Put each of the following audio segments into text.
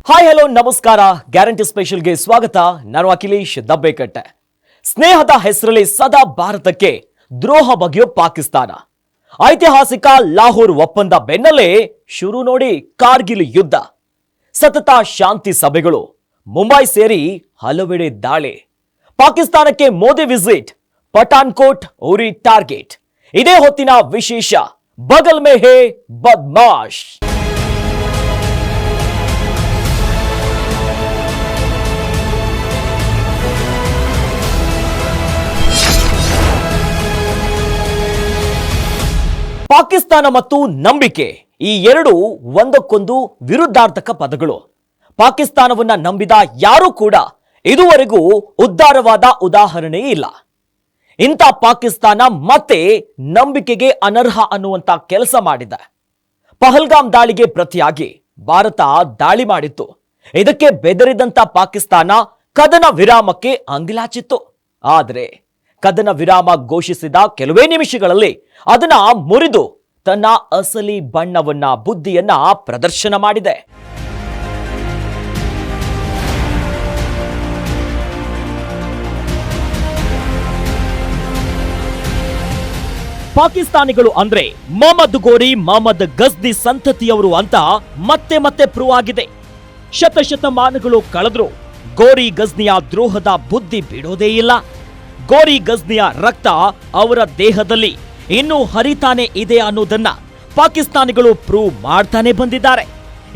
Hi hello ನಮಸ್ಕಾರ. Guarantee ಸ್ಪೆಷಲ್ಗೆ ಸ್ವಾಗತ. ನಾನು ಅಖಿಲೇಶ್ ದಬ್ಬೆಕಟ್ಟೆ. ಸ್ನೇಹದ ಹೆಸರಲ್ಲಿ ಸದಾ ಭಾರತಕ್ಕೆ ದ್ರೋಹ ಬಗೆಯೋ ಪಾಕಿಸ್ತಾನ. ಐತಿಹಾಸಿಕ ಲಾಹೋರ್ ಒಪ್ಪಂದ ಬೆನ್ನಲ್ಲೇ ಶುರು ನೋಡಿ ಕಾರ್ಗಿಲ್ ಯುದ್ಧ. ಸತತ ಶಾಂತಿ ಸಭೆಗಳು, ಮುಂಬೈ ಸೇರಿ ಹಲವೆಡೆ ದಾಳಿ. ಪಾಕಿಸ್ತಾನಕ್ಕೆ ಮೋದಿ ವಿಸಿಟ್, ಪಠಾನ್ಕೋಟ್ ಉರಿ ಟಾರ್ಗೆಟ್. ಇದೇ ಹೊತ್ತಿನ ವಿಶೇಷ. ಬಗಲ್ ಮೇ ಹೇ ಬದ್ಮಾಶ್. ಪಾಕಿಸ್ತಾನ ಮತ್ತು ನಂಬಿಕೆ, ಈ ಎರಡು ಒಂದಕ್ಕೊಂದು ವಿರುದ್ಧಾರ್ಥಕ ಪದಗಳು. ಪಾಕಿಸ್ತಾನವನ್ನ ನಂಬಿದ ಯಾರೂ ಕೂಡ ಇದುವರೆಗೂ ಉದ್ಧಾರವಾದ ಉದಾಹರಣೆ ಇಲ್ಲ. ಇಂಥ ಪಾಕಿಸ್ತಾನ ಮತ್ತೆ ನಂಬಿಕೆಗೆ ಅನರ್ಹ ಅನ್ನುವಂತ ಕೆಲಸ ಮಾಡಿದೆ. ಪಹಲ್ಗಾಮ್ ದಾಳಿಗೆ ಪ್ರತಿಯಾಗಿ ಭಾರತ ದಾಳಿ ಮಾಡಿತ್ತು. ಇದಕ್ಕೆ ಬೆದರಿದಂತ ಪಾಕಿಸ್ತಾನ ಕದನ ವಿರಾಮಕ್ಕೆ ಅಂಗಿಲಾಚಿತ್ತು. ಆದರೆ ಕದನ ವಿರಾಮ ಘೋಷಿಸಿದ ಕೆಲವೇ ನಿಮಿಷಗಳಲ್ಲಿ ಅದನ್ನ ಮುರಿದು ತನ್ನ ಅಸಲಿ ಬಣ್ಣವನ್ನ, ಬುದ್ಧಿಯನ್ನ ಪ್ರದರ್ಶನ ಮಾಡಿದೆ. ಪಾಕಿಸ್ತಾನಿಗಳು ಅಂದ್ರೆ ಮೊಹಮ್ಮದ್ ಗೋರಿ, ಮೊಹಮ್ಮದ್ ಗಜ್ನಿ ಸಂತತಿಯವರು ಅಂತ ಮತ್ತೆ ಮತ್ತೆ ಪ್ರೂವ್ ಆಗಿದೆ. ಶತಶತಮಾನಗಳು ಕಳೆದ್ರು ಗೋರಿ ಗಜ್ನಿಯ ದ್ರೋಹದ ಬುದ್ಧಿ ಬಿಡೋದೇ ಇಲ್ಲ. ಗೋರಿ ಗಜ್ನಿಯ ರಕ್ತ ಅವರ ದೇಹದಲ್ಲಿ ಇನ್ನೂ ಹರಿತಾನೆ ಇದೆ ಅನ್ನೋದನ್ನ ಪಾಕಿಸ್ತಾನಿಗಳು ಪ್ರೂವ್ ಮಾಡ್ತಾನೆ ಬಂದಿದ್ದಾರೆ.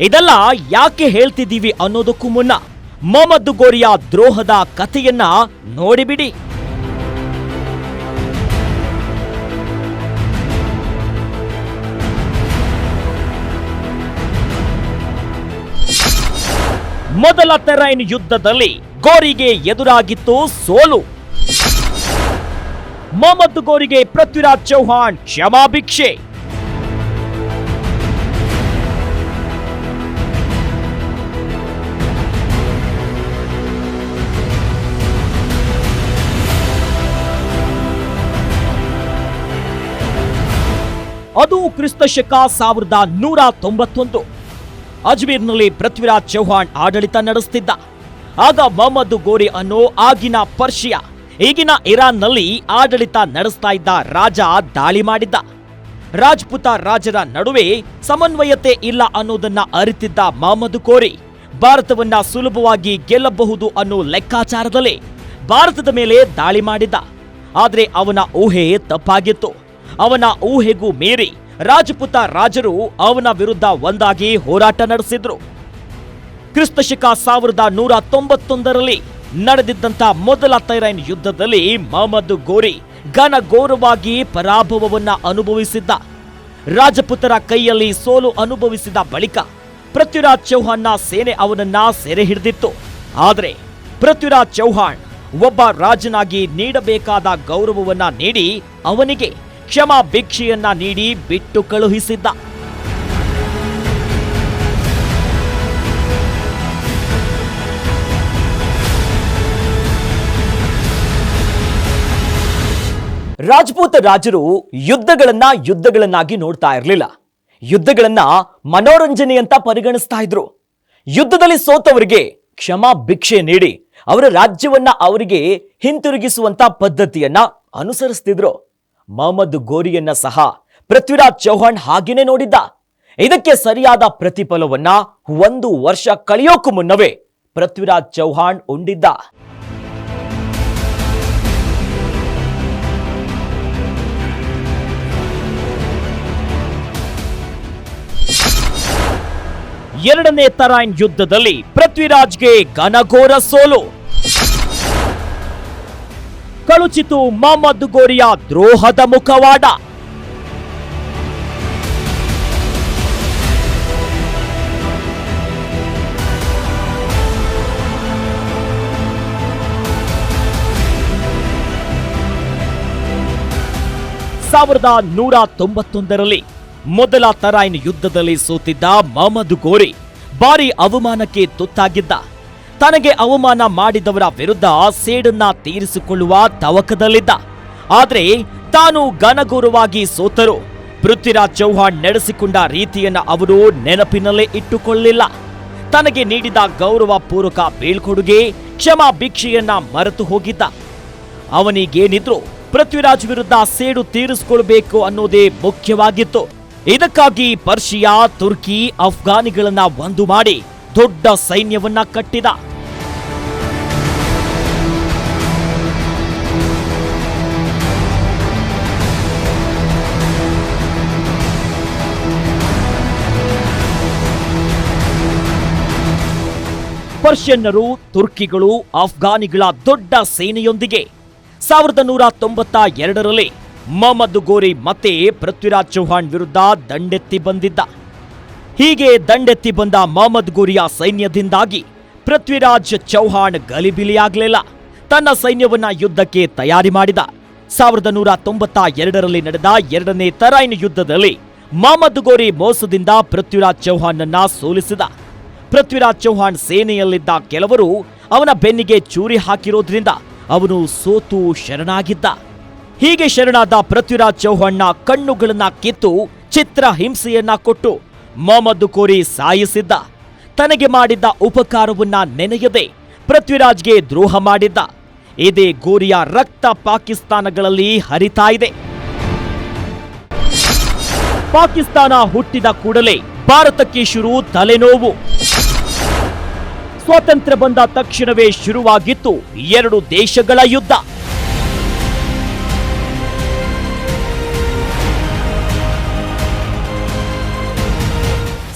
ಇದೆಲ್ಲ ಯಾಕೆ ಹೇಳ್ತಿದ್ದೀವಿ ಅನ್ನೋದಕ್ಕೂ ಮುನ್ನ ಮೊಹಮ್ಮದ್ ಗೋರಿಯ ದ್ರೋಹದ ಕಥೆಯನ್ನ ನೋಡಿಬಿಡಿ. ಮೊದಲ ತೆರೈನ್ ಯುದ್ಧದಲ್ಲಿ ಗೋರಿಗೆ ಎದುರಾಗಿತ್ತು ಸೋಲು. ಮೊಹಮ್ಮದ್ ಗೋರಿಗೆ ಪೃಥ್ವಿರಾಜ್ ಚೌಹಾಣ್ ಕ್ಷಮಾಭಿಕ್ಷೆ. ಅದು ಕ್ರಿಸ್ತಶಕ 1191. ಅಜ್ಮೀರ್ನಲ್ಲಿ ಪೃಥ್ವಿರಾಜ್ ಚೌಹಾಣ್ ಆಡಳಿತ ನಡೆಸುತ್ತಿದ್ದ. ಆಗ ಮೊಹಮ್ಮದ್ ಗೋರಿ ಅನ್ನೋ ಆಗಿನ ಪರ್ಷಿಯಾ, ಈಗಿನ ಇರಾನ್ನಲ್ಲಿ ಆಡಳಿತ ನಡೆಸ್ತಾ ಇದ್ದ ರಾಜ ದಾಳಿ ಮಾಡಿದ್ದ. ರಾಜ್ಪುತ ರಾಜರ ನಡುವೆ ಸಮನ್ವಯತೆ ಇಲ್ಲ ಅನ್ನೋದನ್ನ ಅರಿತಿದ್ದ ಮೊಹಮ್ಮದ್ ಗೋರಿ ಭಾರತವನ್ನ ಸುಲಭವಾಗಿ ಗೆಲ್ಲಬಹುದು ಅನ್ನೋ ಲೆಕ್ಕಾಚಾರದಲ್ಲಿ ಭಾರತದ ಮೇಲೆ ದಾಳಿ ಮಾಡಿದ್ದ. ಆದ್ರೆ ಅವನ ಊಹೆ ತಪ್ಪಾಗಿತ್ತು. ಅವನ ಊಹೆಗೂ ಮೀರಿ ರಾಜಪುತ ರಾಜರು ಅವನ ವಿರುದ್ಧ ಒಂದಾಗಿ ಹೋರಾಟ ನಡೆಸಿದ್ರು. ಕ್ರಿಸ್ತಶಕ 1191ರಲ್ಲಿ ನಡೆದಿದ್ದಂಥ ಮೊದಲ ತೆರೈನ್ ಯುದ್ಧದಲ್ಲಿ ಮೊಹಮ್ಮದ್ ಗೋರಿ ಘನಘೋರವಾಗಿ ಪರಾಭವವನ್ನ ಅನುಭವಿಸಿದ್ದ. ರಾಜಪುತರ ಕೈಯಲ್ಲಿ ಸೋಲು ಅನುಭವಿಸಿದ ಬಳಿಕ ಪೃಥ್ವಿರಾಜ್ ಚೌಹಾಣ್ನ ಸೇನೆ ಅವನನ್ನ ಸೆರೆ ಹಿಡಿದಿತ್ತು. ಆದರೆ ಪೃಥ್ವಿರಾಜ್ ಚೌಹಾಣ್ ಒಬ್ಬ ರಾಜನಾಗಿ ನೀಡಬೇಕಾದ ಗೌರವವನ್ನ ನೀಡಿ ಅವನಿಗೆ ಕ್ಷಮಾ ಭಿಕ್ಷೆಯನ್ನ ನೀಡಿ ಬಿಟ್ಟು ಕಳುಹಿಸಿದ್ದ. ರಾಜ್ಪೂತ್ ರಾಜರು ಯುದ್ಧಗಳನ್ನಾಗಿ ನೋಡ್ತಾ ಇರಲಿಲ್ಲ. ಯುದ್ಧಗಳನ್ನ ಮನೋರಂಜನೆ ಅಂತ ಪರಿಗಣಿಸ್ತಾ ಇದ್ರು. ಯುದ್ಧದಲ್ಲಿ ಸೋತವರಿಗೆ ಕ್ಷಮಾ ಭಿಕ್ಷೆ ನೀಡಿ ಅವರ ರಾಜ್ಯವನ್ನ ಅವರಿಗೆ ಹಿಂತಿರುಗಿಸುವಂತ ಪದ್ಧತಿಯನ್ನ ಅನುಸರಿಸ್ತಿದ್ರು. ಮೊಹಮ್ಮದ್ ಗೋರಿಯನ್ನ ಸಹ ಪೃಥ್ವಿರಾಜ್ ಚೌಹಾಣ್ ಹಾಗೇನೆ ನೋಡಿದ್ದ. ಇದಕ್ಕೆ ಸರಿಯಾದ ಪ್ರತಿಫಲವನ್ನ 1 ವರ್ಷ ಕಳೆಯೋಕು ಮುನ್ನವೇ ಪೃಥ್ವಿರಾಜ್ ಚೌಹಾಣ್ ಉಂಡಿದ್ದ. ಎರಡನೇ ತೆರೈನ್ ಯುದ್ಧದಲ್ಲಿ ಪೃಥ್ವಿರಾಜ್ಗೆ ಘನಘೋರ ಸೋಲು. ಕಳುಚಿತು ಮೊಹಮ್ಮದ್ ಗೋರಿಯ ದ್ರೋಹದ ಮುಖವಾಡ. ಸಾವಿರದ 1191ರಲ್ಲಿ ಮೊದಲ ತೆರೈನ್ ಯುದ್ಧದಲ್ಲಿ ಸೋತಿದ್ದ ಮೊಹಮ್ಮದ್ ಗೋರಿ ಭಾರಿ ಅವಮಾನಕ್ಕೆ ತುತ್ತಾಗಿದ್ದ. ತನಗೆ ಅವಮಾನ ಮಾಡಿದವರ ವಿರುದ್ಧ ಸೇಡನ್ನ ತೀರಿಸಿಕೊಳ್ಳುವ ತವಕದಲ್ಲಿದ್ದ. ಆದರೆ ತಾನು ಘನಘೋರವಾಗಿ ಸೋತರು ಪೃಥ್ವಿರಾಜ್ ಚೌಹಾಣ್ ನಡೆಸಿಕೊಂಡ ರೀತಿಯನ್ನ ಅವರು ನೆನಪಿನಲ್ಲೇ ಇಟ್ಟುಕೊಳ್ಳಲಿಲ್ಲ. ತನಗೆ ನೀಡಿದ ಗೌರವ ಪೂರ್ವಕ ಬೀಳ್ಕೊಡುಗೆ ಕ್ಷಮಾ ಭಿಕ್ಷೆಯನ್ನ ಮರೆತು ಹೋಗಿದ್ದ. ಅವನಿಗೇನಿದ್ರು ಪೃಥ್ವಿರಾಜ್ ವಿರುದ್ಧ ಸೇಡು ತೀರಿಸಿಕೊಳ್ಬೇಕು ಅನ್ನೋದೇ ಮುಖ್ಯವಾಗಿತ್ತು. ಇದಕ್ಕಾಗಿ ಪರ್ಷಿಯಾ, ತುರ್ಕಿ, ಅಫ್ಘಾನಿಗಳನ್ನ ಒಂದು ಮಾಡಿ ದೊಡ್ಡ ಸೈನ್ಯವನ್ನ ಕಟ್ಟಿದ. ಪರ್ಷಿಯನ್ನರು, ತುರ್ಕಿಗಳು, ಅಫ್ಘಾನಿಗಳ ದೊಡ್ಡ ಸೇನೆಯೊಂದಿಗೆ 1192ರಲ್ಲಿ ಮೊಹಮ್ಮದ್ ಗೋರಿ ಮತ್ತೆ ಪೃಥ್ವಿರಾಜ್ ಚೌಹಾಣ್ ವಿರುದ್ಧ ದಂಡೆತ್ತಿ ಬಂದಿದ್ದ. ಹೀಗೆ ದಂಡೆತ್ತಿ ಬಂದ ಮೊಹಮ್ಮದ್ ಗೋರಿಯ ಸೈನ್ಯದಿಂದಾಗಿ ಪೃಥ್ವಿರಾಜ್ ಚೌಹಾಣ್ ಗಲಿಬಿಲಿಯಾಗಲಿಲ್ಲ. ತನ್ನ ಸೈನ್ಯವನ್ನ ಯುದ್ಧಕ್ಕೆ ತಯಾರಿ ಮಾಡಿದ. 1192ರಲ್ಲಿ ನಡೆದ ಎರಡನೇ ತರೈನ್ ಯುದ್ಧದಲ್ಲಿ ಮೊಹಮ್ಮದ್ ಗೋರಿ ಮೋಸದಿಂದ ಪೃಥ್ವಿರಾಜ್ ಚೌಹಾಣ್ನನ್ನ ಸೋಲಿಸಿದ. ಪೃಥ್ವಿರಾಜ್ ಚೌಹಾಣ್ ಸೇನೆಯಲ್ಲಿದ್ದ ಕೆಲವರು ಅವನ ಬೆನ್ನಿಗೆ ಚೂರಿ ಹಾಕಿರೋದ್ರಿಂದ ಅವನು ಸೋತು ಶರಣಾಗಿದ್ದ. ಹೀಗೆ ಶರಣಾದ ಪೃಥ್ವಿರಾಜ್ ಚೌಹಾಣ್ನ ಕಣ್ಣುಗಳನ್ನ ಕಿತ್ತು ಚಿತ್ರ ಹಿಂಸೆಯನ್ನ ಕೊಟ್ಟು ಮೊಹಮ್ಮದ್ ಗೋರಿ ಸಾಯಿಸಿದ್ದ. ತನಗೆ ಮಾಡಿದ್ದ ಉಪಕಾರವನ್ನ ನೆನೆಯದೆ ಪೃಥ್ವಿರಾಜ್ಗೆ ದ್ರೋಹ ಮಾಡಿದ್ದ. ಇದೇ ಗೋರಿಯ ರಕ್ತ ಪಾಕಿಸ್ತಾನಗಳಲ್ಲಿ ಹರಿತಾ ಇದೆ. ಪಾಕಿಸ್ತಾನ ಹುಟ್ಟಿದ ಕೂಡಲೇ ಭಾರತಕ್ಕೆ ಶುರು ತಲೆನೋವು. ಸ್ವಾತಂತ್ರ್ಯ ಬಂದ ತಕ್ಷಣವೇ ಶುರುವಾಗಿತ್ತು ಎರಡು ದೇಶಗಳ ಯುದ್ಧ.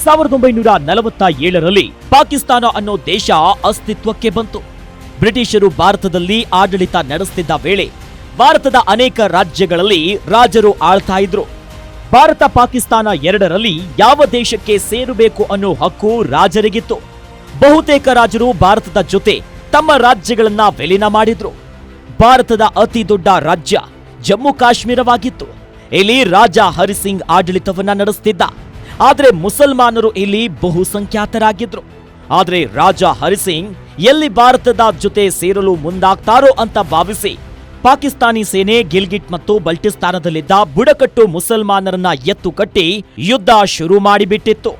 ಸಾವಿರದ 1947ರಲ್ಲಿ ಪಾಕಿಸ್ತಾನ ಅನ್ನೋ ದೇಶ ಅಸ್ತಿತ್ವಕ್ಕೆ ಬಂತು. ಬ್ರಿಟಿಷರು ಭಾರತದಲ್ಲಿ ಆಡಳಿತ ನಡೆಸುತ್ತಿದ್ದ ವೇಳೆ ಭಾರತದ ಅನೇಕ ರಾಜ್ಯಗಳಲ್ಲಿ ರಾಜರು ಆಳ್ತಾ ಇದ್ರು. ಭಾರತ ಪಾಕಿಸ್ತಾನ ಎರಡರಲ್ಲಿ ಯಾವ ದೇಶಕ್ಕೆ ಸೇರಬೇಕು ಅನ್ನೋ ಹಕ್ಕು ರಾಜರಿಗಿತ್ತು. ಬಹುತೇಕ ರಾಜರು ಭಾರತದ ಜೊತೆ ತಮ್ಮ ರಾಜ್ಯಗಳನ್ನ ವಿಲೀನ ಮಾಡಿದ್ರು. ಭಾರತದ ಅತಿ ದೊಡ್ಡ ರಾಜ್ಯ ಜಮ್ಮು ಕಾಶ್ಮೀರವಾಗಿತ್ತು. ಇಲ್ಲಿ ರಾಜ ಹರಿಸಿಂಗ್ ಆಡಳಿತವನ್ನ ನಡೆಸುತ್ತಿದ್ದ. ಆದರೆ ಮುಸಲ್ಮಾನರು ಇಲ್ಲಿ ಬಹುಸಂಖ್ಯಾತರಾಗಿದ್ರು. ಆದರೆ ರಾಜ ಹರಿಸಿಂಗ್ ಎಲ್ಲಿ ಭಾರತದ ಜೊತೆ ಸೇರಲು ಮುಂದಾಗ್ತಾರೋ ಅಂತ ಭಾವಿಸಿ ಪಾಕಿಸ್ತಾನಿ ಸೇನೆ ಗಿಲ್ಗಿಟ್ ಮತ್ತು ಬಲ್ಟಿಸ್ತಾನದಲ್ಲಿದ್ದ ಬುಡಕಟ್ಟು ಮುಸಲ್ಮಾನರನ್ನ ಎತ್ತು ಕಟ್ಟಿ ಯುದ್ಧ ಶುರು ಮಾಡಿಬಿಟ್ಟಿತ್ತು.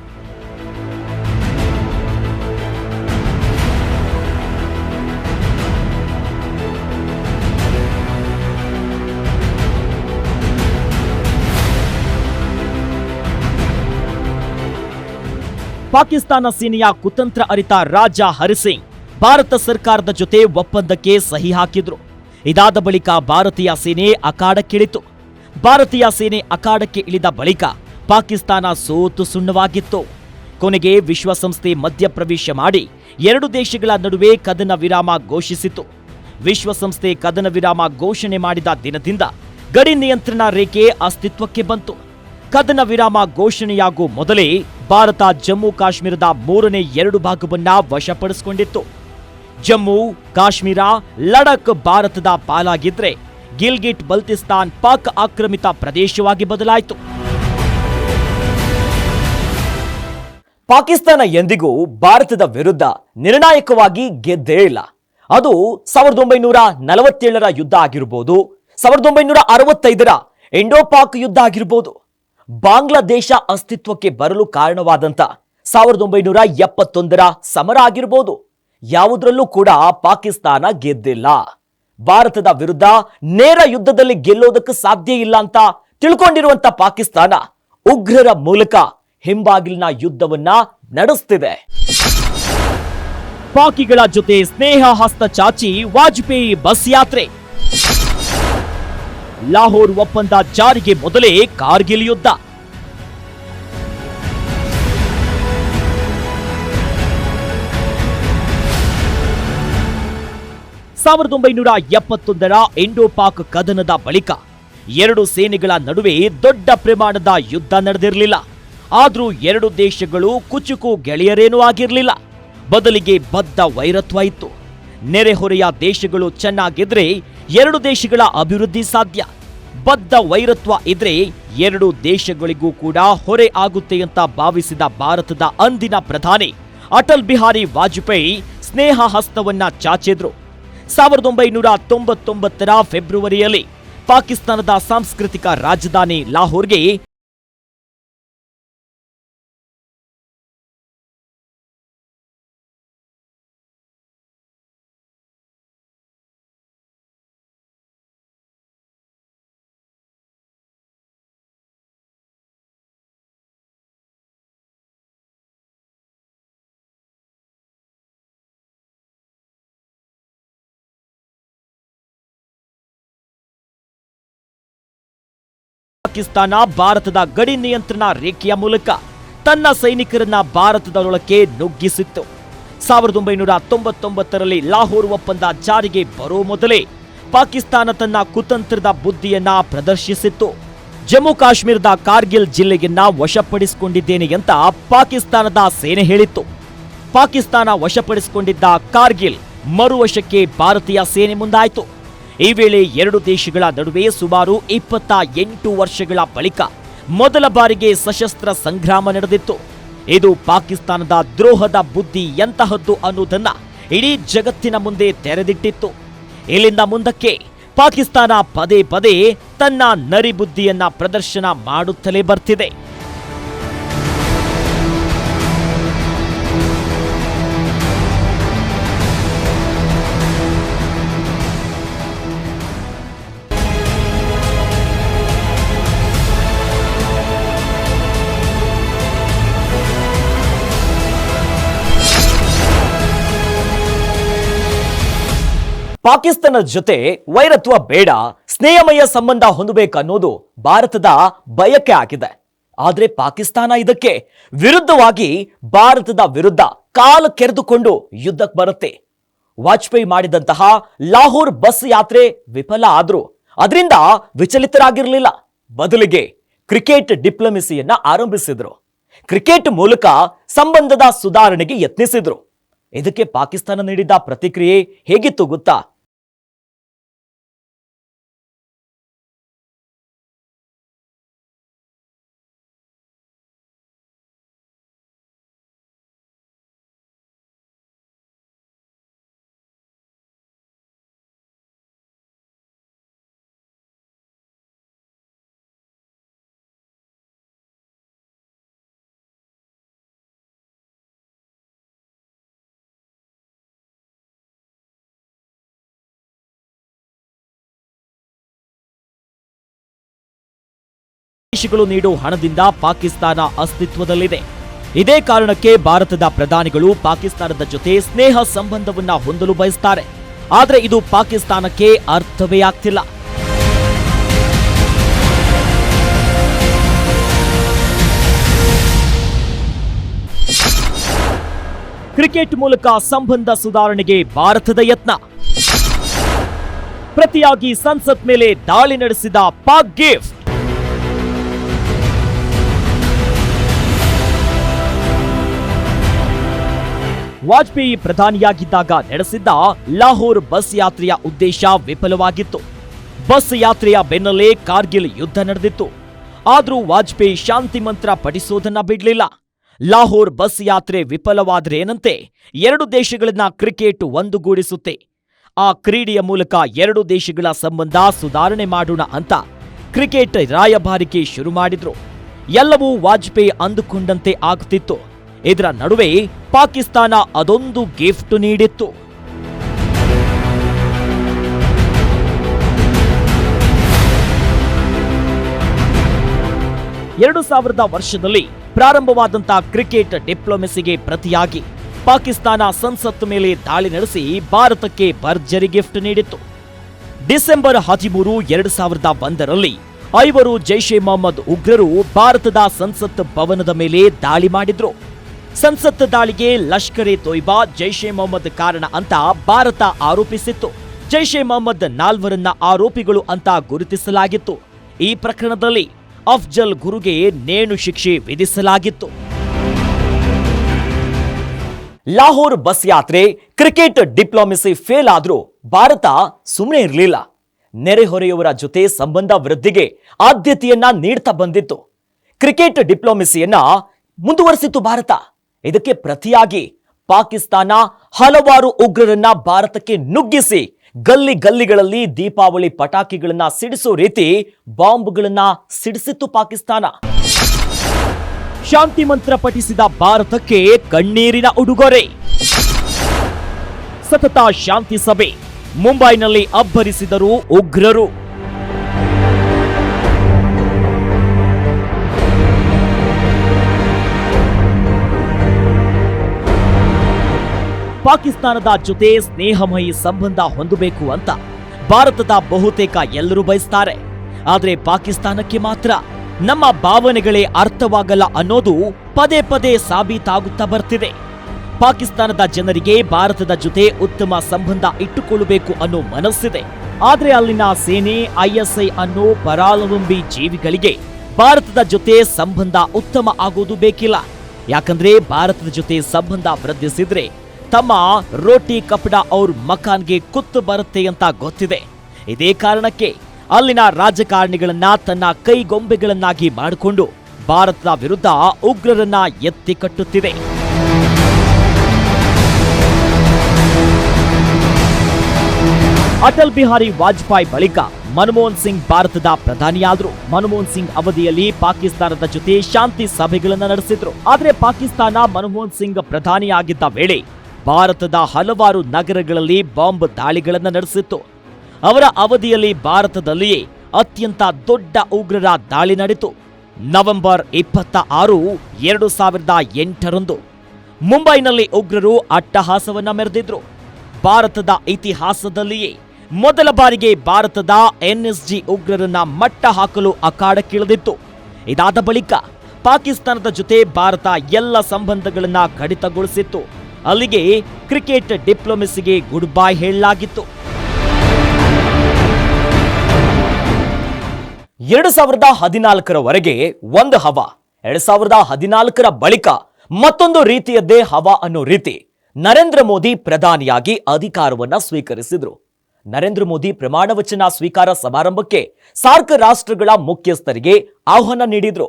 ಪಾಕಿಸ್ತಾನ ಸೇನೆಯ ಕುತಂತ್ರ ಅರಿತ ರಾಜ ಹರಿಸಿಂಗ್ ಭಾರತ ಸರ್ಕಾರದ ಜೊತೆ ಒಪ್ಪಂದಕ್ಕೆ ಸಹಿ ಹಾಕಿದ್ರು. ಇದಾದ ಬಳಿಕ ಭಾರತೀಯ ಸೇನೆ ಅಖಾಡಕ್ಕಿಳಿತು. ಭಾರತೀಯ ಸೇನೆ ಅಖಾಡಕ್ಕೆ ಇಳಿದ ಬಳಿಕ ಪಾಕಿಸ್ತಾನ ಸೋತು ಸುಣ್ಣವಾಗಿತ್ತು. ಕೊನೆಗೆ ವಿಶ್ವಸಂಸ್ಥೆ ಮಧ್ಯಪ್ರವೇಶ ಮಾಡಿ ಎರಡು ದೇಶಗಳ ನಡುವೆ ಕದನ ವಿರಾಮ ಘೋಷಿಸಿತು. ವಿಶ್ವಸಂಸ್ಥೆ ಕದನ ವಿರಾಮ ಘೋಷಣೆ ಮಾಡಿದ ದಿನದಿಂದ ಗಡಿ ನಿಯಂತ್ರಣ ರೇಖೆ ಅಸ್ತಿತ್ವಕ್ಕೆ ಬಂತು. ಕದನ ವಿರಾಮ ಘೋಷಣೆಯಾಗುವ ಮೊದಲೇ ಭಾರತ ಜಮ್ಮು ಕಾಶ್ಮೀರದ 3ನೇ 2 ಭಾಗವನ್ನ ವಶಪಡಿಸಿಕೊಂಡಿತ್ತು. ಜಮ್ಮು ಕಾಶ್ಮೀರ, ಲಡಖ್ ಭಾರತದ ಪಾಲಾಗಿದ್ರೆ ಗಿಲ್ಗಿಟ್ ಬಲ್ತಿಸ್ತಾನ್ ಪಾಕ್ ಆಕ್ರಮಿತ ಪ್ರದೇಶವಾಗಿ ಬದಲಾಯಿತು. ಪಾಕಿಸ್ತಾನ ಎಂದಿಗೂ ಭಾರತದ ವಿರುದ್ಧ ನಿರ್ಣಾಯಕವಾಗಿ ಗೆದ್ದೇ ಇಲ್ಲ. ಅದು 1947ರ ಯುದ್ಧ ಆಗಿರಬಹುದು, 1965ರ ಇಂಡೋ ಪಾಕ್ ಯುದ್ಧ ಆಗಿರಬಹುದು, ಬಾಂಗ್ಲಾದೇಶ ಅಸ್ತಿತ್ವಕ್ಕೆ ಬರಲು ಕಾರಣವಾದಂತ 1971ರ ಸಮರ ಆಗಿರಬಹುದು. ಯಾವುದರಲ್ಲೂ ಕೂಡ ಪಾಕಿಸ್ತಾನ ಗೆದ್ದಿಲ್ಲ. ಭಾರತದ ವಿರುದ್ಧ ನೇರ ಯುದ್ಧದಲ್ಲಿ ಗೆಲ್ಲೋದಕ್ಕೆ ಸಾಧ್ಯ ಇಲ್ಲ ಅಂತ ತಿಳ್ಕೊಂಡಿರುವಂತ ಪಾಕಿಸ್ತಾನ ಉಗ್ರರ ಮೂಲಕ ಹಿಂಬಾಗಿಲಿನ ಯುದ್ಧವನ್ನ ನಡೆಸುತ್ತಿದೆ. ಪಾಕಿಗಳ ಜೊತೆ ಸ್ನೇಹ ಹಸ್ತ ಚಾಚಿ ವಾಜಪೇಯಿ ಬಸ್ ಯಾತ್ರೆ. ಲಾಹೋರ್ ಒಪ್ಪಂದ ಜಾರಿಗೆ ಮೊದಲೇ ಕಾರ್ಗಿಲ್ ಯುದ್ಧ. ಸಾವಿರದ 1971ರ ಇಂಡೋ ಪಾಕ್ ಕದನದ ಬಳಿಕ ಎರಡು ಸೇನೆಗಳ ನಡುವೆ ದೊಡ್ಡ ಪ್ರಮಾಣದ ಯುದ್ಧ ನಡೆದಿರಲಿಲ್ಲ. ಆದ್ರೂ ಎರಡು ದೇಶಗಳು ಕುಚುಕು ಗೆಳೆಯರೇನೂ ಆಗಿರಲಿಲ್ಲ. ಬದಲಿಗೆ ಬದ್ಧ ವೈರತ್ವ ಇತ್ತು. ನೆರೆಹೊರೆಯ ದೇಶಗಳು ಚೆನ್ನಾಗಿದ್ರೆ ಎರಡು ದೇಶಗಳ ಅಭಿವೃದ್ಧಿ ಸಾಧ್ಯ. ಬದ್ಧ ವೈರತ್ವ ಇದ್ರೆ ಎರಡು ದೇಶಗಳಿಗೂ ಕೂಡ ಹೊರೆ ಆಗುತ್ತೆ ಅಂತ ಭಾವಿಸಿದ ಭಾರತದ ಅಂದಿನ ಪ್ರಧಾನಿ ಅಟಲ್ ಬಿಹಾರಿ ವಾಜಪೇಯಿ ಸ್ನೇಹ ಹಸ್ತವನ್ನ ಚಾಚಿದ್ರು. 1999ರ ಫೆಬ್ರವರಿಯಲ್ಲಿ ಪಾಕಿಸ್ತಾನದ ಸಾಂಸ್ಕೃತಿಕ ರಾಜಧಾನಿ ಲಾಹೋರ್ಗೆ ಪಾಕಿಸ್ತಾನ ಭಾರತದ ಗಡಿ ನಿಯಂತ್ರಣ ರೇಖೆಯ ಮೂಲಕ ತನ್ನ ಸೈನಿಕರನ್ನ ಭಾರತದೊಳಕ್ಕೆ ನುಗ್ಗಿಸಿತ್ತು. 1999ರಲ್ಲಿ ಲಾಹೋರ್ ಒಪ್ಪಂದ ಜಾರಿಗೆ ಬರೋ ಮೊದಲೇ ಪಾಕಿಸ್ತಾನ ತನ್ನ ಕುತಂತ್ರದ ಬುದ್ಧಿಯನ್ನ ಪ್ರದರ್ಶಿಸಿತ್ತು. ಜಮ್ಮು ಕಾಶ್ಮೀರದ ಕಾರ್ಗಿಲ್ ಜಿಲ್ಲೆಯನ್ನ ವಶಪಡಿಸಿಕೊಂಡಿದ್ದೇನೆ ಅಂತ ಪಾಕಿಸ್ತಾನದ ಸೇನೆ ಹೇಳಿತ್ತು. ಪಾಕಿಸ್ತಾನ ವಶಪಡಿಸಿಕೊಂಡಿದ್ದ ಕಾರ್ಗಿಲ್ ಮರುವಶಕ್ಕೆ ಭಾರತೀಯ ಸೇನೆ ಮುಂದಾಯಿತು. ಈ ವೇಳೆ ಎರಡು ದೇಶಗಳ ನಡುವೆ ಸುಮಾರು 28 ವರ್ಷಗಳ ಬಳಿಕ ಮೊದಲ ಬಾರಿಗೆ ಸಶಸ್ತ್ರ ಸಂಗ್ರಾಮ ನಡೆದಿತ್ತು. ಇದು ಪಾಕಿಸ್ತಾನದ ದ್ರೋಹದ ಬುದ್ಧಿ ಎಂತಹದ್ದು ಅನ್ನೋದನ್ನ ಇಡೀ ಜಗತ್ತಿನ ಮುಂದೆ ತೆರೆದಿಟ್ಟಿತ್ತು. ಇಲ್ಲಿಂದ ಮುಂದಕ್ಕೆ ಪಾಕಿಸ್ತಾನ ಪದೇ ಪದೇ ತನ್ನ ನರಿ ಬುದ್ಧಿಯನ್ನ ಪ್ರದರ್ಶನ ಮಾಡುತ್ತಲೇ ಬರ್ತಿದೆ. ಪಾಕಿಸ್ತಾನದ ಜೊತೆ ವೈರತ್ವ ಬೇಡ, ಸ್ನೇಹಮಯ ಸಂಬಂಧ ಹೊಂದಬೇಕನ್ನೋದು ಭಾರತದ ಬಯಕೆ ಆಗಿದೆ. ಆದರೆ ಪಾಕಿಸ್ತಾನ ಇದಕ್ಕೆ ವಿರುದ್ಧವಾಗಿ ಭಾರತದ ವಿರುದ್ಧ ಕಾಲು ಕೆರೆದುಕೊಂಡು ಯುದ್ಧಕ್ಕೆ ಬರುತ್ತೆ. ವಾಜಪೇಯಿ ಮಾಡಿದಂತಹ ಲಾಹೋರ್ ಬಸ್ ಯಾತ್ರೆ ವಿಫಲ ಆದ್ರೂ ಅದರಿಂದ ವಿಚಲಿತರಾಗಿರಲಿಲ್ಲ. ಬದಲಿಗೆ ಕ್ರಿಕೆಟ್ ಡಿಪ್ಲೊಮೆಸಿಯನ್ನ ಆರಂಭಿಸಿದ್ರು. ಕ್ರಿಕೆಟ್ ಮೂಲಕ ಸಂಬಂಧದ ಸುಧಾರಣೆಗೆ ಯತ್ನಿಸಿದ್ರು. ಇದಕ್ಕೆ ಪಾಕಿಸ್ತಾನ ನೀಡಿದ ಪ್ರತಿಕ್ರಿಯೆ ಹೇಗಿತ್ತು ಗೊತ್ತಾ? ದೇಶಗಳು ನೀಡೋ ಹಣದಿಂದ ಪಾಕಿಸ್ತಾನ ಅಸ್ತಿತ್ವದಲ್ಲಿದೆ. ಇದೇ ಕಾರಣಕ್ಕೆ ಭಾರತದ ಪ್ರಧಾನಿಗಳು ಪಾಕಿಸ್ತಾನದ ಜೊತೆ ಸ್ನೇಹ ಸಂಬಂಧವನ್ನ ಹೊಂದಲು ಬಯಸ್ತಾರೆ. ಆದರೆ ಇದು ಪಾಕಿಸ್ತಾನಕ್ಕೆ ಅರ್ಥವೇ ಆಗ್ತಿಲ್ಲ. ಕ್ರಿಕೆಟ್ ಮೂಲಕ ಸಂಬಂಧ ಸುಧಾರಣೆಗೆ ಭಾರತದ ಯತ್ನ. ಪ್ರತಿಯಾಗಿ ಸಂಸತ್ ಮೇಲೆ ದಾಳಿ ನಡೆಸಿದ ಪಾಕ್ ಗಿಫ್ಟ್. ವಾಜಪೇಯಿ ಪ್ರಧಾನಿಯಾಗಿದ್ದಾಗ ನಡೆಸಿದ್ದ ಲಾಹೋರ್ ಬಸ್ ಯಾತ್ರೆಯ ಉದ್ದೇಶ ವಿಫಲವಾಗಿತ್ತು. ಬಸ್ ಯಾತ್ರೆಯ ಬೆನ್ನಲ್ಲೇ ಕಾರ್ಗಿಲ್ ಯುದ್ಧ ನಡೆದಿತ್ತು. ಆದ್ರೂ ವಾಜಪೇಯಿ ಶಾಂತಿ ಮಂತ್ರ ಪಠಿಸೋದನ್ನ ಬಿಡ್ಲಿಲ್ಲ. ಲಾಹೋರ್ ಬಸ್ ಯಾತ್ರೆ ವಿಫಲವಾದ್ರೆ ಏನಂತೆ, ಎರಡು ದೇಶಗಳನ್ನ ಕ್ರಿಕೆಟ್ ಒಂದುಗೂಡಿಸುತ್ತೆ. ಆ ಕ್ರೀಡೆಯ ಮೂಲಕ ಎರಡು ದೇಶಗಳ ಸಂಬಂಧ ಸುಧಾರಣೆ ಮಾಡೋಣ ಅಂತ ಕ್ರಿಕೆಟ್ ರಾಯಭಾರಿಕೆ ಶುರು ಮಾಡಿದ್ರು. ಎಲ್ಲವೂ ವಾಜಪೇಯಿ ಅಂದುಕೊಂಡಂತೆ ಆಗುತ್ತಿತ್ತು. ಇದರ ನಡುವೆ ಪಾಕಿಸ್ತಾನ ಅದೊಂದು ಗಿಫ್ಟ್ ನೀಡಿತ್ತು. 2000 ವರ್ಷದಲ್ಲಿ ಪ್ರಾರಂಭವಾದಂತಹ ಕ್ರಿಕೆಟ್ ಡಿಪ್ಲೊಮೆಸಿಗೆ ಪ್ರತಿಯಾಗಿ ಪಾಕಿಸ್ತಾನ ಸಂಸತ್ತು ಮೇಲೆ ದಾಳಿ ನಡೆಸಿ ಭಾರತಕ್ಕೆ ಭರ್ಜರಿ ಗಿಫ್ಟ್ ನೀಡಿತ್ತು. ಡಿಸೆಂಬರ್ 13, 2001ರಲ್ಲಿ 5 ಜೈಷ್ ಎ ಮೊಹಮ್ಮದ್ ಉಗ್ರರು ಭಾರತದ ಸಂಸತ್ ಭವನದ ಮೇಲೆ ದಾಳಿ ಮಾಡಿದ್ರು. ಸಂಸತ್ ದಾಳಿಗೆ ಲಷ್ಕರ್ ಎ ತೊಯ್ಬಾ, ಜೈಷ್ ಎ ಮೊಹಮ್ಮದ್ ಕಾರಣ ಅಂತ ಭಾರತ ಆರೋಪಿಸಿತ್ತು. ಜೈಷ್ ಎ ಮೊಹಮ್ಮದ್ 4ರನ್ನ ಆರೋಪಿಗಳು ಅಂತ ಗುರುತಿಸಲಾಗಿತ್ತು. ಈ ಪ್ರಕರಣದಲ್ಲಿ ಅಫ್ಜಲ್ ಗುರುಗೆ ನೇಣು ಶಿಕ್ಷೆ ವಿಧಿಸಲಾಗಿತ್ತು. ಲಾಹೋರ್ ಬಸ್ ಯಾತ್ರೆ, ಕ್ರಿಕೆಟ್ ಡಿಪ್ಲೊಮೆಸಿ ಫೇಲ್ ಆದ್ರೂ ಭಾರತ ಸುಮ್ಮನೆ ಇರಲಿಲ್ಲ. ನೆರೆಹೊರೆಯವರ ಜೊತೆ ಸಂಬಂಧ ವೃದ್ಧಿಗೆ ಆದ್ಯತೆಯನ್ನ ನೀಡ್ತಾ ಬಂದಿತ್ತು. ಕ್ರಿಕೆಟ್ ಡಿಪ್ಲೊಮೆಸಿಯನ್ನ ಮುಂದುವರೆಸಿತ್ತು ಭಾರತ. ಇದಕ್ಕೆ ಪ್ರತಿಯಾಗಿ ಪಾಕಿಸ್ತಾನ ಹಲವಾರು ಉಗ್ರರನ್ನ ಭಾರತಕ್ಕೆ ನುಗ್ಗಿಸಿ ಗಲ್ಲಿ ಗಲ್ಲಿಗಳಲ್ಲಿ ದೀಪಾವಳಿ ಪಟಾಕಿಗಳನ್ನ ಸಿಡಿಸೋ ರೀತಿ ಬಾಂಬ್ಗಳನ್ನ ಸಿಡಿಸಿತ್ತು ಪಾಕಿಸ್ತಾನ. ಶಾಂತಿ ಮಂತ್ರ ಪಠಿಸಿದ ಭಾರತಕ್ಕೆ ಕಣ್ಣೀರಿನ ಉಡುಗೊರೆ. ಸತತ ಶಾಂತಿ ಸಭೆ, ಮುಂಬೈನಲ್ಲಿ ಅಬ್ಬರಿಸಿದರು ಉಗ್ರರು. ಪಾಕಿಸ್ತಾನದ ಜೊತೆ ಸ್ನೇಹಮಯಿ ಸಂಬಂಧ ಹೊಂದಬೇಕು ಅಂತ ಭಾರತದ ಬಹುತೇಕ ಎಲ್ಲರೂ ಬಯಸ್ತಾರೆ. ಆದ್ರೆ ಪಾಕಿಸ್ತಾನಕ್ಕೆ ಮಾತ್ರ ನಮ್ಮ ಭಾವನೆಗಳೇ ಅರ್ಥವಾಗಲ್ಲ ಅನ್ನೋದು ಪದೇ ಪದೇ ಸಾಬೀತಾಗುತ್ತಾ ಬರ್ತಿದೆ. ಪಾಕಿಸ್ತಾನದ ಜನರಿಗೆ ಭಾರತದ ಜೊತೆ ಉತ್ತಮ ಸಂಬಂಧ ಇಟ್ಟುಕೊಳ್ಳಬೇಕು ಅನ್ನೋ ಮನಸ್ಸಿದೆ. ಆದ್ರೆ ಅಲ್ಲಿನ ಸೇನೆ, ಐಎಸ್ಐ ಅನ್ನೋ ಪರಾವಲಂಬಿ ಜೀವಿಗಳಿಗೆ ಭಾರತದ ಜೊತೆ ಸಂಬಂಧ ಉತ್ತಮ ಆಗೋದು ಬೇಕಿಲ್ಲ. ಯಾಕಂದ್ರೆ ಭಾರತದ ಜೊತೆ ಸಂಬಂಧ ವೃದ್ಧಿಸಿದ್ರೆ ತಮ್ಮ ರೋಟಿ ಕಪಡ ಅವ್ರ ಮಕಾನ್ಗೆ ಕುತ್ತು ಬರುತ್ತೆ ಅಂತ ಗೊತ್ತಿದೆ. ಇದೇ ಕಾರಣಕ್ಕೆ ಅಲ್ಲಿನ ರಾಜಕಾರಣಿಗಳನ್ನ ತನ್ನ ಕೈಗೊಂಬೆಗಳನ್ನಾಗಿ ಮಾಡಿಕೊಂಡು ಭಾರತದ ವಿರುದ್ಧ ಉಗ್ರರನ್ನ ಎತ್ತಿ ಕಟ್ಟುತ್ತಿದೆ. ಅಟಲ್ ಬಿಹಾರಿ ವಾಜಪೇಯಿ ಬಳಿಕ ಮನಮೋಹನ್ ಸಿಂಗ್ ಭಾರತದ ಪ್ರಧಾನಿಯಾದ್ರು. ಮನಮೋಹನ್ ಸಿಂಗ್ ಅವಧಿಯಲ್ಲಿ ಪಾಕಿಸ್ತಾನದ ಜೊತೆ ಶಾಂತಿ ಸಭೆಗಳನ್ನು ನಡೆಸಿದ್ರು. ಆದ್ರೆ ಪಾಕಿಸ್ತಾನ ಮನಮೋಹನ್ ಸಿಂಗ್ ಪ್ರಧಾನಿಯಾಗಿದ್ದ ವೇಳೆ ಭಾರತದ ಹಲವಾರು ನಗರಗಳಲ್ಲಿ ಬಾಂಬ್ ದಾಳಿಗಳನ್ನು ನಡೆಸಿತ್ತು. ಅವರ ಅವಧಿಯಲ್ಲಿ ಭಾರತದಲ್ಲಿಯೇ ಅತ್ಯಂತ ದೊಡ್ಡ ಉಗ್ರರ ದಾಳಿ ನಡೆಯಿತು. ನವೆಂಬರ್ 26, 2008ರಂದು ಮುಂಬೈನಲ್ಲಿ ಉಗ್ರರು ಅಟ್ಟಹಾಸವನ್ನ ಮೆರೆದಿದ್ರು. ಭಾರತದ ಇತಿಹಾಸದಲ್ಲಿಯೇ ಮೊದಲ ಬಾರಿಗೆ ಭಾರತದ ಎನ್ಎಸ್ಜಿ ಉಗ್ರರನ್ನ ಮಟ್ಟ ಹಾಕಲು ಅಖಾಡಕ್ಕಿಳಿದಿತ್ತು. ಇದಾದ ಬಳಿಕ ಪಾಕಿಸ್ತಾನದ ಜೊತೆ ಭಾರತ ಎಲ್ಲ ಸಂಬಂಧಗಳನ್ನ ಕಡಿತಗೊಳಿಸಿತ್ತು. ಅಲ್ಲಿಗೆ ಕ್ರಿಕೆಟ್ ಡಿಪ್ಲೊಮೆಸಿಗೆ ಗುಡ್ ಬೈ ಹೇಳಲಾಗಿತ್ತು. 2014ರವರೆಗೆ ಒಂದು ಹವಾ, 2014ರ ಬಳಿಕ ಮತ್ತೊಂದು ರೀತಿಯದ್ದೇ ಹವಾ ಅನ್ನೋ ರೀತಿ ನರೇಂದ್ರ ಮೋದಿ ಪ್ರಧಾನಿಯಾಗಿ ಅಧಿಕಾರವನ್ನ ಸ್ವೀಕರಿಸಿದ್ರು. ನರೇಂದ್ರ ಮೋದಿ ಪ್ರಮಾಣ ವಚನ ಸ್ವೀಕಾರ ಸಮಾರಂಭಕ್ಕೆ ಸಾರ್ಕ್ ರಾಷ್ಟ್ರಗಳ ಮುಖ್ಯಸ್ಥರಿಗೆ ಆಹ್ವಾನ ನೀಡಿದ್ರು.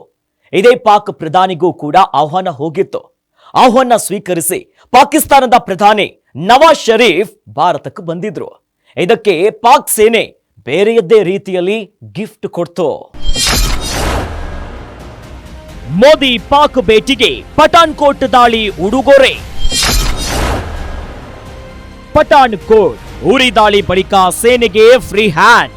ಇದೇ ಪಾಕ್ ಪ್ರಧಾನಿಗೂ ಕೂಡ ಆಹ್ವಾನ ಹೋಗಿತ್ತು. ಆಹ್ವಾನ ಸ್ವೀಕರಿಸಿ ಪಾಕಿಸ್ತಾನದ ಪ್ರಧಾನಿ ನವಾಜ್ ಶರೀಫ್ ಭಾರತಕ್ಕೆ ಬಂದಿದ್ರು. ಇದಕ್ಕೆ ಪಾಕ್ ಸೇನೆ ಬೇರೆಯದ್ದೇ ರೀತಿಯಲ್ಲಿ ಗಿಫ್ಟ್ ಕೊಡ್ತು. ಮೋದಿ ಪಾಕ್ ಭೇಟಿಗೆ ಪಠಾನ್ಕೋಟ್ ದಾಳಿ ಉಡುಗೊರೆ. ಪಠಾನ್ಕೋಟ್ ಉರಿ ದಾಳಿ ಬಳಿಕ ಸೇನೆಗೆ ಫ್ರೀ ಹ್ಯಾಂಡ್.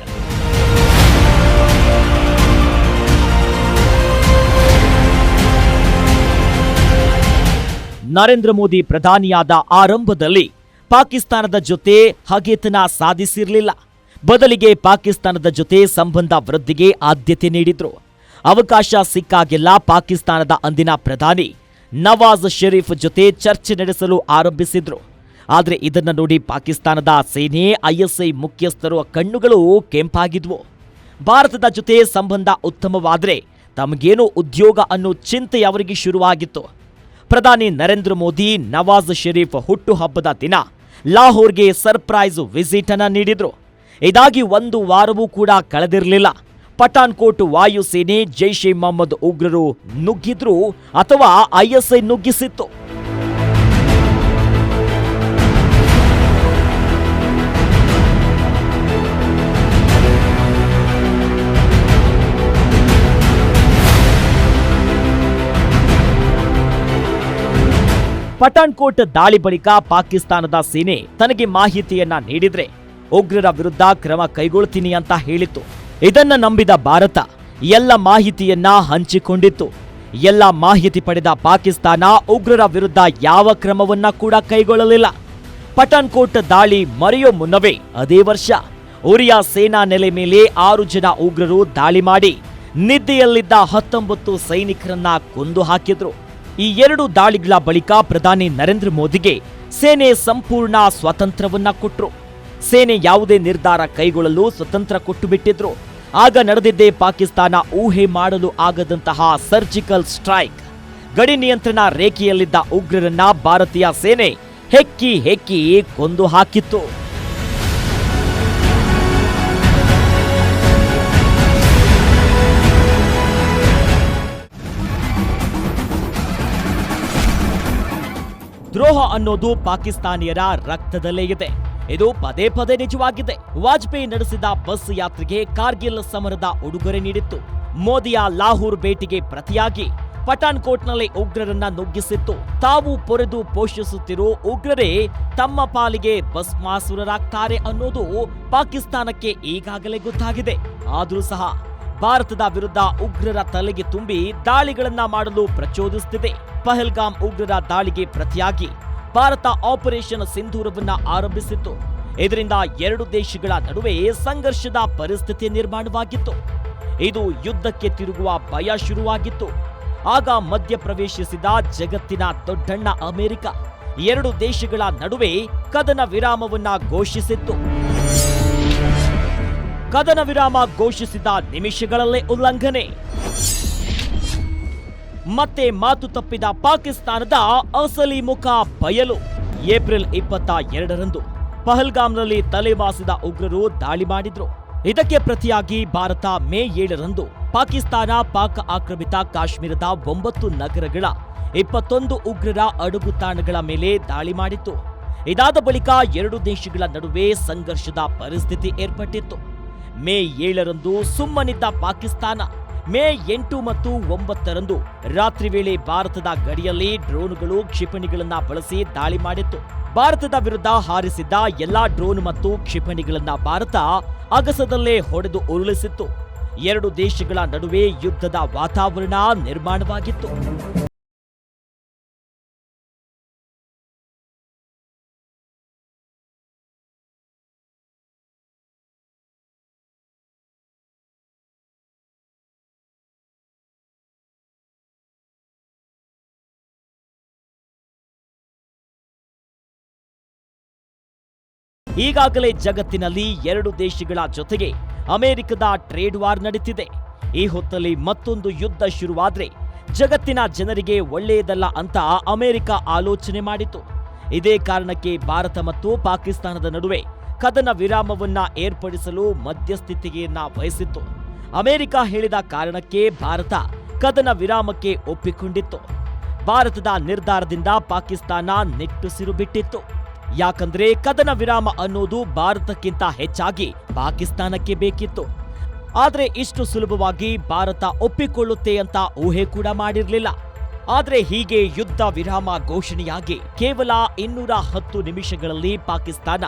ನರೇಂದ್ರ ಮೋದಿ ಪ್ರಧಾನಿಯಾದ ಆರಂಭದಲ್ಲಿ ಪಾಕಿಸ್ತಾನದ ಜೊತೆ ಹಗೆತನ ಸಾಧಿಸಿರಲಿಲ್ಲ. ಬದಲಿಗೆ ಪಾಕಿಸ್ತಾನದ ಜೊತೆ ಸಂಬಂಧ ವೃದ್ಧಿಗೆ ಆದ್ಯತೆ ನೀಡಿದ್ರು. ಅವಕಾಶ ಸಿಕ್ಕಾಗೆಲ್ಲ ಪಾಕಿಸ್ತಾನದ ಅಂದಿನ ಪ್ರಧಾನಿ ನವಾಜ್ ಶರೀಫ್ ಜೊತೆ ಚರ್ಚೆ ನಡೆಸಲು ಆರಂಭಿಸಿದ್ರು. ಆದರೆ ಇದನ್ನ ನೋಡಿ ಪಾಕಿಸ್ತಾನದ ಸೇನೆ, ಐಎಸ್ಐ ಮುಖ್ಯಸ್ಥರು ಕಣ್ಣುಗಳು ಕೆಂಪಾಗಿದ್ವು. ಭಾರತದ ಜೊತೆ ಸಂಬಂಧ ಉತ್ತಮವಾದ್ರೆ ತಮಗೇನೋ ಉದ್ಯೋಗ ಅನ್ನೋ ಚಿಂತೆ ಅವರಿಗೆ ಶುರುವಾಗಿತ್ತು. ಪ್ರಧಾನಿ ನರೇಂದ್ರ ಮೋದಿ ನವಾಜ್ ಶರೀಫ್ ಹುಟ್ಟುಹಬ್ಬದ ದಿನ ಲಾಹೋರ್ಗೆ ಸರ್ಪ್ರೈಸ್ ವಿಸಿಟ್ ಅನ್ನ ನೀಡಿದ್ರು. ಇದಾಗಿ ಒಂದು ವಾರವೂ ಕೂಡ ಕಳೆದಿರಲಿಲ್ಲ. ಪಠಾನ್ಕೋಟ್ ವಾಯುಸೇನೆ, ಜೈಷ್ ಎ ಮೊಹಮ್ಮದ್ ಉಗ್ರರು ನುಗ್ಗಿದ್ರು ಅಥವಾ ಐಎಸ್ಐ ನುಗ್ಗಿಸಿತ್ತು. ಪಠಾನ್ಕೋಟ್ ದಾಳಿ ಬಳಿಕ ಪಾಕಿಸ್ತಾನದ ಸೇನೆ ತನಗೆ ಮಾಹಿತಿಯನ್ನ ನೀಡಿದ್ರೆ ಉಗ್ರರ ವಿರುದ್ಧ ಕ್ರಮ ಕೈಗೊಳ್ತೀನಿ ಅಂತ ಹೇಳಿತ್ತು. ಇದನ್ನ ನಂಬಿದ ಭಾರತ ಎಲ್ಲ ಮಾಹಿತಿಯನ್ನ ಹಂಚಿಕೊಂಡಿತ್ತು. ಎಲ್ಲ ಮಾಹಿತಿ ಪಡೆದ ಪಾಕಿಸ್ತಾನ ಉಗ್ರರ ವಿರುದ್ಧ ಯಾವ ಕ್ರಮವನ್ನ ಕೂಡ ಕೈಗೊಳ್ಳಲಿಲ್ಲ. ಪಠಾನ್ಕೋಟ್ ದಾಳಿ ಮರೆಯೋ ಮುನ್ನವೇ ಅದೇ ವರ್ಷ ಉರಿಯ ಸೇನಾ ನೆಲೆ ಮೇಲೆ 6 ಜನ ಉಗ್ರರು ದಾಳಿ ಮಾಡಿ ನಿದ್ದೆಯಲ್ಲಿದ್ದ 19 ಸೈನಿಕರನ್ನ ಕೊಂದು ಹಾಕಿದ್ರು. ಈ 2 ದಾಳಿಗಳ ಬಳಿಕ ಪ್ರಧಾನಿ ನರೇಂದ್ರ ಮೋದಿಗೆ ಸೇನೆ ಸಂಪೂರ್ಣ ಸ್ವಾತಂತ್ರ್ಯವನ್ನ ಕೊಟ್ರು. ಸೇನೆ ಯಾವುದೇ ನಿರ್ಧಾರ ಕೈಗೊಳ್ಳಲು ಸ್ವತಂತ್ರ ಕೊಟ್ಟು ಬಿಟ್ಟಿದ್ರು. ಆಗ ನಡೆದಿದ್ದೇ ಪಾಕಿಸ್ತಾನ ಊಹೆ ಮಾಡಲು ಆಗದಂತಹ ಸರ್ಜಿಕಲ್ ಸ್ಟ್ರೈಕ್. ಗಡಿ ನಿಯಂತ್ರಣ ರೇಖೆಯಲ್ಲಿದ್ದ ಉಗ್ರರನ್ನ ಭಾರತೀಯ ಸೇನೆ ಹೆಕ್ಕಿ ಹೆಕ್ಕಿ ಕೊಂದು ಹಾಕಿತ್ತು. ದ್ರೋಹ ಅನ್ನೋದು ಪಾಕಿಸ್ತಾನಿಯರ ರಕ್ತದಲ್ಲೇ ಇದೆ. ಇದು ಪದೇ ಪದೇ ನಿಜವಾಗಿದೆ. ವಾಜಪೇಯಿ ನಡೆಸಿದ ಬಸ್ ಯಾತ್ರೆಗೆ ಕಾರ್ಗಿಲ್ ಸಮರದ ಉಡುಗೊರೆ ನೀಡಿತ್ತು. ಮೋದಿಯ ಲಾಹೋರ್ ಭೇಟಿಗೆ ಪ್ರತಿಯಾಗಿ ಪಠಾನ್ಕೋಟ್ನಲ್ಲಿ ಉಗ್ರರನ್ನ ನುಗ್ಗಿಸಿತ್ತು. ತಾವು ಪೊರೆದು ಪೋಷಿಸುತ್ತಿರೋ ಉಗ್ರರೇ ತಮ್ಮ ಪಾಲಿಗೆ ಭಸ್ಮಾಸುರರಾಗ್ತಾರೆ ಅನ್ನೋದು ಪಾಕಿಸ್ತಾನಕ್ಕೆ ಈಗಾಗಲೇ ಗೊತ್ತಾಗಿದೆ. ಆದರೂ ಸಹ ಭಾರತದ ವಿರುದ್ಧ ಉಗ್ರರ ತಲೆಗೆ ತುಂಬಿ ದಾಳಿಗಳನ್ನ ಮಾಡಲು ಪ್ರಚೋದಿಸುತ್ತಿದೆ. ಪಹಲ್ಗಾಮ್ ಉಗ್ರರ ದಾಳಿಗೆ ಪ್ರತಿಯಾಗಿ ಭಾರತ ಆಪರೇಷನ್ ಸಿಂಧೂರವನ್ನ ಆರಂಭಿಸಿತ್ತು. ಇದರಿಂದ 2 ದೇಶಗಳ ನಡುವೆ ಸಂಘರ್ಷದ ಪರಿಸ್ಥಿತಿ ನಿರ್ಮಾಣವಾಗಿತ್ತು. ಇದು ಯುದ್ಧಕ್ಕೆ ತಿರುಗುವ ಭಯ ಶುರುವಾಗಿತ್ತು. ಆಗ ಮಧ್ಯಪ್ರವೇಶಿಸಿದ ಜಗತ್ತಿನ ದೊಡ್ಡಣ್ಣ ಅಮೆರಿಕ ಎರಡು ದೇಶಗಳ ನಡುವೆ ಕದನ ವಿರಾಮವನ್ನ ಘೋಷಿಸಿತ್ತು. ಕದನ ವಿರಾಮ ಘೋಷಿಸಿದ ನಿಮಿಷಗಳಲ್ಲೇ ಉಲ್ಲಂಘನೆ. ಮತ್ತೆ ಮಾತು ತಪ್ಪಿದ ಪಾಕಿಸ್ತಾನದ ಅಸಲಿ ಮುಖ ಬಯಲು. ಏಪ್ರಿಲ್ 22ರಂದು ಪಹಲ್ಗಾಮ್ನಲ್ಲಿ ತಲೆಮಾಸಿದ ಉಗ್ರರು ದಾಳಿ ಮಾಡಿದ್ರು. ಇದಕ್ಕೆ ಪ್ರತಿಯಾಗಿ ಭಾರತ ಮೇ 7ರಂದು ಪಾಕಿಸ್ತಾನ ಪಾಕ್ ಆಕ್ರಮಿತ ಕಾಶ್ಮೀರದ 9 ನಗರಗಳ 21 ಉಗ್ರರ ಅಡಗುತಾಣಗಳ ಮೇಲೆ ದಾಳಿ ಮಾಡಿತ್ತು. ಇದಾದ ಬಳಿಕ ಎರಡು ದೇಶಗಳ ನಡುವೆ ಸಂಘರ್ಷದ ಪರಿಸ್ಥಿತಿ ಏರ್ಪಟ್ಟಿತ್ತು. ಮೇ 7ರಂದು ಸುಮ್ಮನಿದ್ದ ಪಾಕಿಸ್ತಾನ ಮೇ 8 ಮತ್ತು 9ರಂದು ರಾತ್ರಿ ವೇಳೆ ಭಾರತದ ಗಡಿಯಲ್ಲಿ ಡ್ರೋನ್ಗಳು ಕ್ಷಿಪಣಿಗಳನ್ನ ಬಳಸಿ ದಾಳಿ ಮಾಡಿತ್ತು. ಭಾರತದ ವಿರುದ್ಧ ಹಾರಿಸಿದ್ದ ಎಲ್ಲಾ ಡ್ರೋನ್ ಮತ್ತು ಕ್ಷಿಪಣಿಗಳನ್ನ ಭಾರತ ಅಗಸದಲ್ಲೇ ಹೊಡೆದು ಉರುಳಿಸಿತ್ತು. ಎರಡು ದೇಶಗಳ ನಡುವೆ ಯುದ್ಧದ ವಾತಾವರಣ ನಿರ್ಮಾಣವಾಗಿತ್ತು. ಈಗಾಗಲೇ ಜಗತ್ತಿನಲ್ಲಿ ಎರಡು ದೇಶಗಳ ಜೊತೆಗೆ ಅಮೆರಿಕದ ಟ್ರೇಡ್ ವಾರ್ ನಡೀತಿದೆ. ಈ ಹೊತ್ತಲ್ಲಿ ಮತ್ತೊಂದು ಯುದ್ಧ ಶುರುವಾದ್ರೆ ಜಗತ್ತಿನ ಜನರಿಗೆ ಒಳ್ಳೆಯದಲ್ಲ ಅಂತ ಅಮೆರಿಕ ಆಲೋಚನೆ ಮಾಡಿತು. ಇದೇ ಕಾರಣಕ್ಕೆ ಭಾರತ ಮತ್ತು ಪಾಕಿಸ್ತಾನದ ನಡುವೆ ಕದನ ವಿರಾಮವನ್ನ ಏರ್ಪಡಿಸಲು ಮಧ್ಯಸ್ಥಿಕೆಯನ್ನ ವಹಿಸಿತ್ತು. ಅಮೆರಿಕ ಹೇಳಿದ ಕಾರಣಕ್ಕೆ ಭಾರತ ಕದನ ವಿರಾಮಕ್ಕೆ ಒಪ್ಪಿಕೊಂಡಿತ್ತು. ಭಾರತದ ನಿರ್ಧಾರದಿಂದ ಪಾಕಿಸ್ತಾನ ನಿಟ್ಟುಸಿರು ಬಿಟ್ಟಿತ್ತು. ಯಾಕಂದ್ರೆ ಕದನ ವಿರಾಮ ಅನ್ನೋದು ಭಾರತಕ್ಕಿಂತ ಹೆಚ್ಚಾಗಿ ಪಾಕಿಸ್ತಾನಕ್ಕೆ ಬೇಕಿತ್ತು. ಆದ್ರೆ ಇಷ್ಟು ಸುಲಭವಾಗಿ ಭಾರತ ಒಪ್ಪಿಕೊಳ್ಳುತ್ತೆ ಅಂತ ಊಹೆ ಕೂಡ ಮಾಡಿರಲಿಲ್ಲ. ಆದ್ರೆ ಹೀಗೆ ಯುದ್ಧ ವಿರಾಮ ಘೋಷಣೆಯಾಗಿ ಕೇವಲ 210 ನಿಮಿಷಗಳಲ್ಲಿ ಪಾಕಿಸ್ತಾನ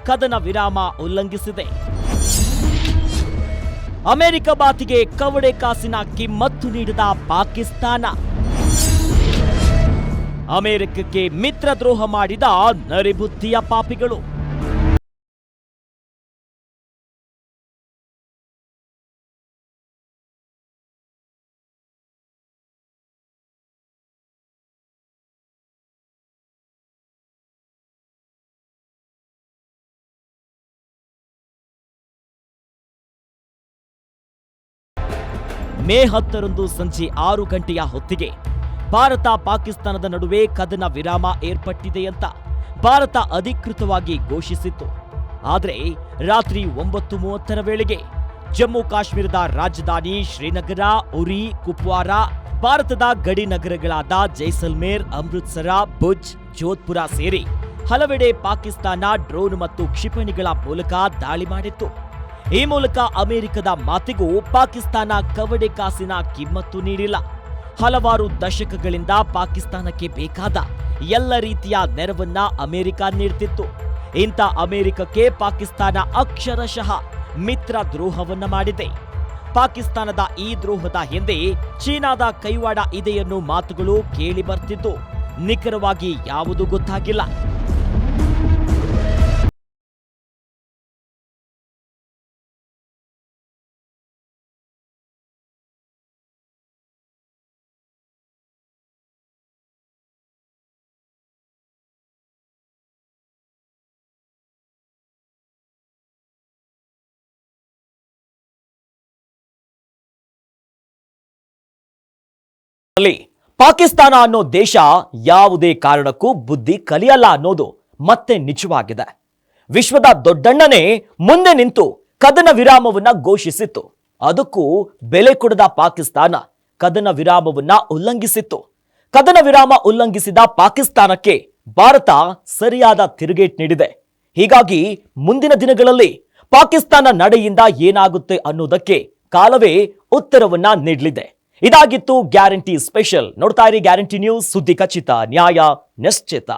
ಕದನ ವಿರಾಮ ಉಲ್ಲಂಘಿಸಿದೆ. ಅಮೆರಿಕ ಮಾತಿಗೆ ಕವಡೆ ಕಾಸಿನ ಕಿಮ್ಮತ್ತು ನೀಡಿದ ಪಾಕಿಸ್ತಾನ ಅಮೆರಿಕಕ್ಕೆ ಮಿತ್ರದ್ರೋಹ ಮಾಡಿದ ನರಿಬುದ್ಧಿಯ ಪಾಪಿಗಳು. ಮೇ 10ರಂದು ಸಂಜೆ 6 ಗಂಟೆಯ ಹೊತ್ತಿಗೆ ಭಾರತ ಪಾಕಿಸ್ತಾನದ ನಡುವೆ ಕದನ ವಿರಾಮ ಏರ್ಪಟ್ಟಿದೆ ಅಂತ ಭಾರತ ಅಧಿಕೃತವಾಗಿ ಘೋಷಿಸಿತ್ತು. ಆದರೆ ರಾತ್ರಿ 9:30ರ ವೇಳೆಗೆ ಜಮ್ಮು ಕಾಶ್ಮೀರದ ರಾಜಧಾನಿ ಶ್ರೀನಗರ, ಉರಿ, ಕುಪ್ವಾರ, ಭಾರತದ ಗಡಿ ನಗರಗಳಾದ ಜೈಸಲ್ಮೇರ್, ಅಮೃತ್ಸರ, ಭುಜ್, ಜೋಧ್ಪುರ ಸೇರಿ ಹಲವೆಡೆ ಪಾಕಿಸ್ತಾನ ಡ್ರೋನ್ ಮತ್ತು ಕ್ಷಿಪಣಿಗಳ ಮೂಲಕ ದಾಳಿ ಮಾಡಿತ್ತು. ಈ ಮೂಲಕ ಅಮೆರಿಕದ ಮಾತಿಗೂ ಪಾಕಿಸ್ತಾನ ಕವಡೆ ಕಾಸಿನ ಕಿಮ್ಮತ್ತು ನೀಡಿಲ್ಲ. ಹಲವಾರು ದಶಕಗಳಿಂದ ಪಾಕಿಸ್ತಾನಕ್ಕೆ ಬೇಕಾದ ಎಲ್ಲ ರೀತಿಯ ನೆರವನ್ನ ಅಮೆರಿಕ ನೀಡುತ್ತಿತ್ತು. ಇಂಥ ಅಮೆರಿಕಕ್ಕೆ ಪಾಕಿಸ್ತಾನ ಅಕ್ಷರಶಃ ಮಿತ್ರ ದ್ರೋಹವನ್ನ ಮಾಡಿದೆ. ಪಾಕಿಸ್ತಾನದ ಈ ದ್ರೋಹದ ಹಿಂದೆ ಚೀನಾದ ಕೈವಾಡ ಇದೆ ಎನ್ನುವ ಮಾತುಗಳು ಕೇಳಿ ಬರ್ತಿದ್ದು ನಿಖರವಾಗಿ ಯಾವುದೂ ಗೊತ್ತಾಗಿಲ್ಲ. ಪಾಕಿಸ್ತಾನ ಅನ್ನೋ ದೇಶ ಯಾವುದೇ ಕಾರಣಕ್ಕೂ ಬುದ್ಧಿ ಕಲಿಯಲ್ಲ ಅನ್ನೋದು ಮತ್ತೆ ನಿಜವಾಗಿದೆ. ವಿಶ್ವದ ದೊಡ್ಡಣ್ಣನೇ ಮುಂದೆ ನಿಂತು ಕದನ ವಿರಾಮವನ್ನ ಘೋಷಿಸಿತ್ತು. ಅದಕ್ಕೂ ಬೆಲೆ ಕೊಡದ ಪಾಕಿಸ್ತಾನ ಕದನ ವಿರಾಮವನ್ನ ಉಲ್ಲಂಘಿಸಿತ್ತು. ಕದನ ವಿರಾಮ ಉಲ್ಲಂಘಿಸಿದ ಪಾಕಿಸ್ತಾನಕ್ಕೆ ಭಾರತ ಸರಿಯಾದ ತಿರುಗೇಟ್ ನೀಡಿದೆ. ಹೀಗಾಗಿ ಮುಂದಿನ ದಿನಗಳಲ್ಲಿ ಪಾಕಿಸ್ತಾನ ನಡೆಯಿಂದ ಏನಾಗುತ್ತೆ ಅನ್ನೋದಕ್ಕೆ ಕಾಲವೇ ಉತ್ತರವನ್ನ ನೀಡಲಿದೆ. ಇದಾಗಿತ್ತು ಗ್ಯಾರಂಟಿ ಸ್ಪೆಷಲ್. ನೋಡ್ತಾ ಇರಿ ಗ್ಯಾರಂಟಿ ನ್ಯೂಸ್, ಸುದ್ದಿ ಖಚಿತ, ನ್ಯಾಯ ನಿಶ್ಚಿತ.